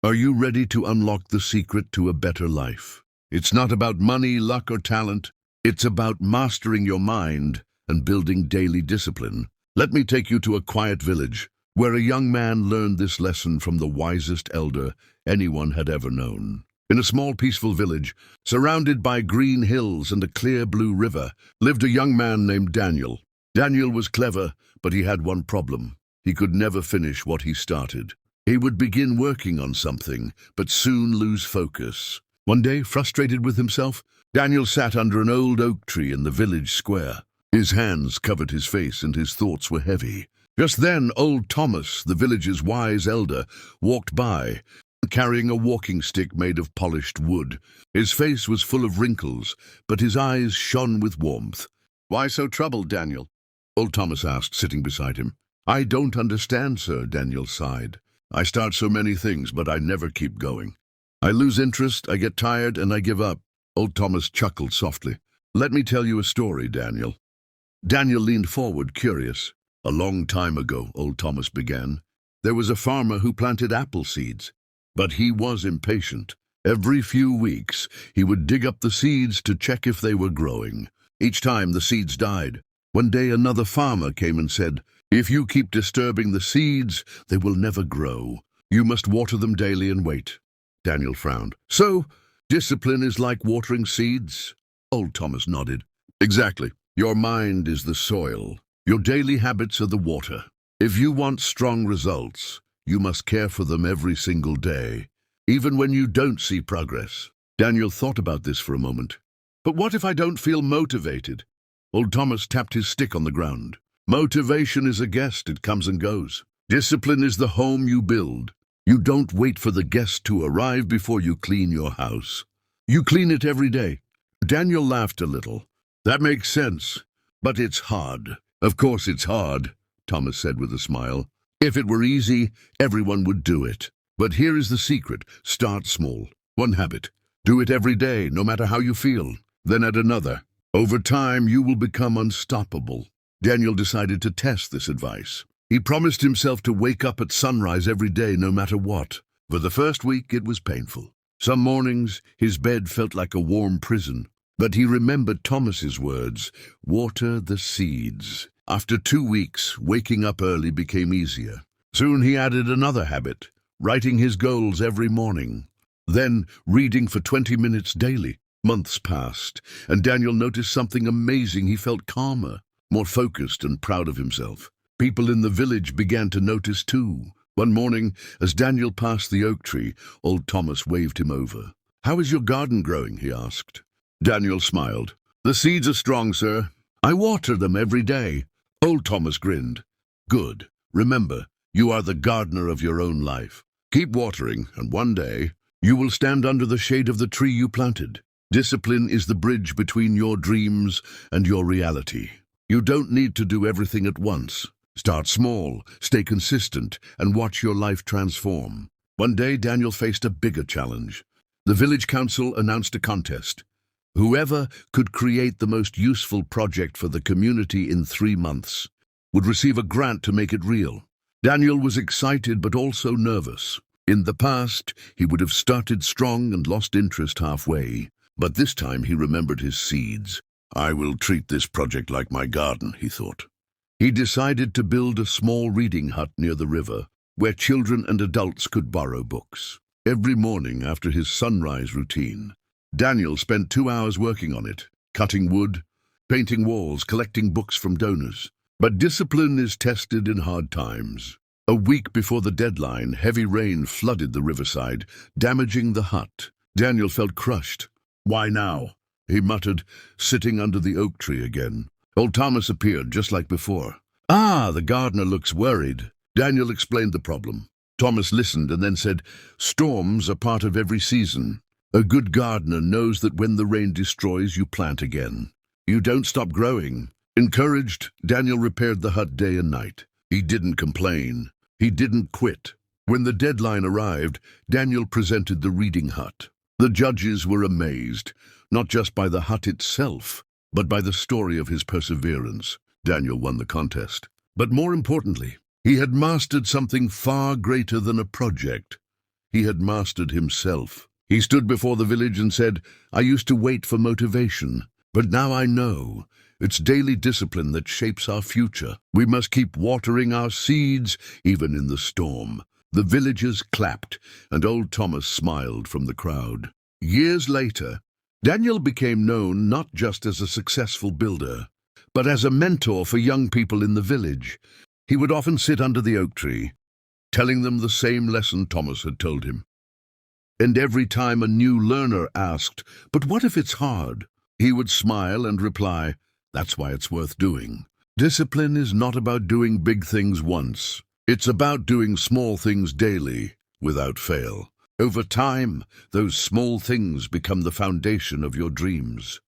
Are you ready to unlock the secret to a better life? It's not about money, luck, or talent. It's about mastering your mind and building daily discipline. Let me take you to a quiet village where a young man learned this lesson from the wisest elder anyone had ever known. In a small, peaceful village, surrounded by green hills and a clear blue river, lived a young man named Daniel. Daniel was clever, but he had one problem. He could never finish what he started. He would begin working on something, but soon lose focus. One day, frustrated with himself, Daniel sat under an old oak tree in the village square. His hands covered his face and his thoughts were heavy. Just then, old Thomas, the village's wise elder, walked by, carrying a walking stick made of polished wood. His face was full of wrinkles, but his eyes shone with warmth. "Why so troubled, Daniel?" Old Thomas asked, sitting beside him. "I don't understand, sir," Daniel sighed. "I start so many things, but I never keep going. I lose interest, I get tired, and I give up." Old Thomas chuckled softly. "Let me tell you a story, Daniel." Daniel leaned forward, curious. "A long time ago," Old Thomas began, "there was a farmer who planted apple seeds. But he was impatient. Every few weeks, he would dig up the seeds to check if they were growing. Each time, the seeds died. One day, another farmer came and said, "If you keep disturbing the seeds, they will never grow. You must water them daily and wait." Daniel frowned. "So, discipline is like watering seeds?" Old Thomas nodded. "Exactly. Your mind is the soil. Your daily habits are the water. If you want strong results, you must care for them every single day, even when you don't see progress." Daniel thought about this for a moment. "But what if I don't feel motivated?" Old Thomas tapped his stick on the ground. "Motivation is a guest, it comes and goes. Discipline is the home you build. You don't wait for the guest to arrive before you clean your house. You clean it every day." Daniel laughed a little. "That makes sense, but it's hard." "Of course it's hard," Thomas said with a smile. "If it were easy, everyone would do it. But here is the secret. Start small. One habit. Do it every day, no matter how you feel. Then add another. Over time, you will become unstoppable." Daniel decided to test this advice. He promised himself to wake up at sunrise every day, no matter what. For the first week, it was painful. Some mornings, his bed felt like a warm prison. But he remembered Thomas's words, "Water the seeds." After 2 weeks, waking up early became easier. Soon he added another habit, writing his goals every morning. Then reading for 20 minutes daily. Months passed, and Daniel noticed something amazing. He felt calmer, more focused and proud of himself. People in the village began to notice too. One morning, as Daniel passed the oak tree, old Thomas waved him over. "How is your garden growing?" he asked. Daniel smiled. "The seeds are strong, sir. I water them every day." Old Thomas grinned. "Good. Remember, you are the gardener of your own life. Keep watering, and one day, you will stand under the shade of the tree you planted. Discipline is the bridge between your dreams and your reality. You don't need to do everything at once. Start small, stay consistent, and watch your life transform." One day, Daniel faced a bigger challenge. The village council announced a contest. Whoever could create the most useful project for the community in 3 months would receive a grant to make it real. Daniel was excited but also nervous. In the past, he would have started strong and lost interest halfway. But this time he remembered his seeds. "I will treat this project like my garden," he thought. He decided to build a small reading hut near the river, where children and adults could borrow books. Every morning after his sunrise routine, Daniel spent 2 hours working on it, cutting wood, painting walls, collecting books from donors. But discipline is tested in hard times. A week before the deadline, heavy rain flooded the riverside, damaging the hut. Daniel felt crushed. "Why now?" he muttered, sitting under the oak tree again. Old Thomas appeared, just like before. "Ah, the gardener looks worried." Daniel explained the problem. Thomas listened and then said, "Storms are part of every season. A good gardener knows that when the rain destroys, you plant again. You don't stop growing." Encouraged, Daniel repaired the hut day and night. He didn't complain. He didn't quit. When the deadline arrived, Daniel presented the reading hut. The judges were amazed, not just by the hut itself, but by the story of his perseverance. Daniel won the contest. But more importantly, he had mastered something far greater than a project. he had mastered himself. He stood before the village and said, "I used to wait for motivation, but now I know. It's daily discipline that shapes our future. We must keep watering our seeds, even in the storm." The villagers clapped, and old Thomas smiled from the crowd. Years later, Daniel became known not just as a successful builder, but as a mentor for young people in the village. He would often sit under the oak tree, telling them the same lesson Thomas had told him. And every time a new learner asked, "But what if it's hard?" he would smile and reply, "That's why it's worth doing." Discipline is not about doing big things once. It's about doing small things daily, without fail. Over time, those small things become the foundation of your dreams.